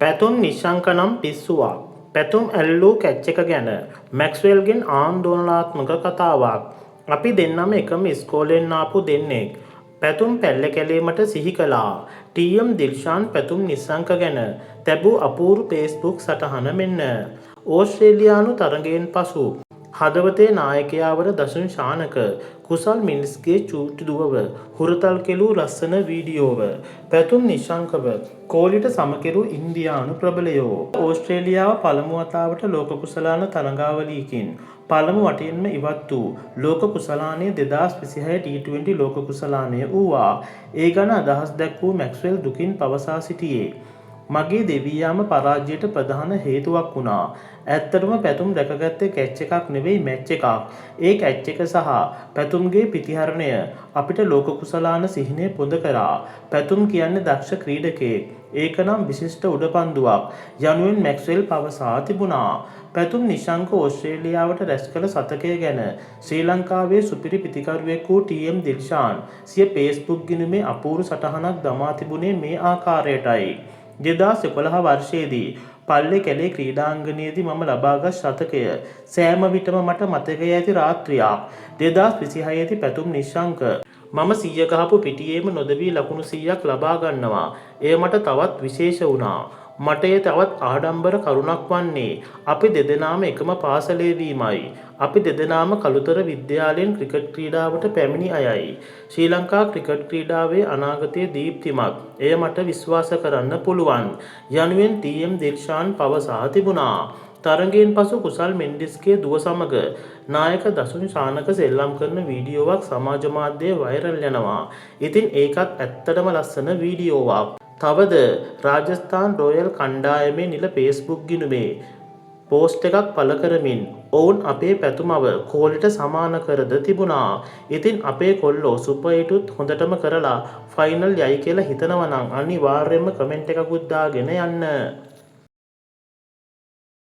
පැතුම් නිශ්ශංක නම් පිස්සුවක්. පැතුම් ඇල්ලූ කැච් එක ගැන මැක්ස්වෙල්ගෙන් ආන්දෝලනාත්මක කතාවක්. අපි දෙන්නම එකම ඉස්කෝලෙන් ආපු දෙන්නෙක්. පැතුම් පැල්ල කැලීමට සිහි කළා. ටීඑම් දිල්ෂාන් පැතුම් නිශ්ශංක ගැන තැබූ අපූරු ෆේස්බුක් සටහන මෙන්න. ඕස්ට්‍රේලියානු තරගයෙන් පසු හදවතේ නායකයා වන දසුන් ශානක කුසල් මිනිස්ගේ චූටි දුවව හුරතල් කෙළූ ලස්සන වීඩියෝව පැතුම් නිශ්ශංකව කෝලිට සමකෙරු ඉන්දියානු ප්‍රබලයෝ. ඕස්ට්‍රේලියාව පළමු වතාවට ලෝක කුසලාන තරගාවලියකින් පළමු වටයෙන්ම ඉවත් වූ ලෝක කුසලානය 2026 T20 ලෝක කුසලානය වූවා. ඒ ගැන අදහස් දැක්වූ මැක්ස්වෙල් දුකින් පවසා සිටියේ. මගේ දෙවියාම පරාජයට ප්‍රධාන හේතුවක් වුණා. ඇත්තටම පැතුම් දැකගත්තේ කැච් එකක් නෙවෙයි මැච් එකක්. ඒ කැච් එක සහ පැතුම්ගේ පිතිහරණය අපිට ලෝක කුසලාන සිහිනය පොඳ කරා. පැතුම් කියන්නේ දක්ෂ ක්‍රීඩකයෙක්. ඒක නම් විශිෂ්ට උඩපන්දුවක් යනුවෙන් මැක්ස්වෙල් පවසා තිබුණා. පැතුම් නිශ්ශංක ඕස්ට්‍රේලියාවට රැස් කළ සතකය ගැන ශ්‍රී ලංකාවේ සුපිරි පිතිකරුවෙක් වූ ටීඑම් දිල්ෂාන් සිය ෆේස්බුක් ගිණුමේ අපූරු සටහනක් දමා තිබුණේ මේ ආකාරයටයි. 2011 වර්ෂයේදී පල්ලේ කැලේ ක්‍රීඩාංගණයේදී මම ලබාගත් ශතකය සෑම විටම මට මතකයේ ඇති රාත්‍රියක්. 2026 පැතුම් නිශ්ශංක මම 100 ගහපු පිටියේම නොදවී ලකුණු 100ක් ලබා ගන්නවා. එය මට තවත් විශේෂ වුණා. මට එය තවත් ආඩම්බර කරුණක් වන්නේ අපි දෙදෙනාම එකම පාසලේ වීමයි. අපි දෙදෙනාම කළුතර විද්‍යාලයෙන් ක්‍රිකට් ක්‍රීඩාවට පැමිණි අයයි. ශ්‍රී ලංකා ක්‍රිකට් ක්‍රීඩාවේ අනාගතය දීප්තිමත්. එය මට විශ්වාස කරන්න පුළුවන් යනුවෙන් ටීඑම් දිල්ෂාන් පවසා තිබුණා. තරගයෙන් පසු කුසල් මෙන්ඩිස්ගේ දුව සමග නායක දසුන් ශානක සෙල්ලම් කරන වීඩියෝවක් සමාජ මාධ්‍යයේ වෛරල් යනවා. ඉතින් ඒකත් ඇත්තටම ලස්සන වීඩියෝවක්. තවද රාජස්ථාන් රොයල් කණ්ඩායමේ නිල ෆේස්බුක් ගිණුමේ පෝස්ට් එකක් පළ කරමින් ඔවුන් අපේ පැතුමව කෝලිට සමාන කරද තිබුණා. ඉතින් අපේ කොල්ලෝ සුපර් 8ත් හොඳටම කරලා ෆයිනල් යයි කියලා හිතනවා නම් අනිවාර්යයෙන්ම කමෙන්ට් එකකුත් දාගෙන යන්න.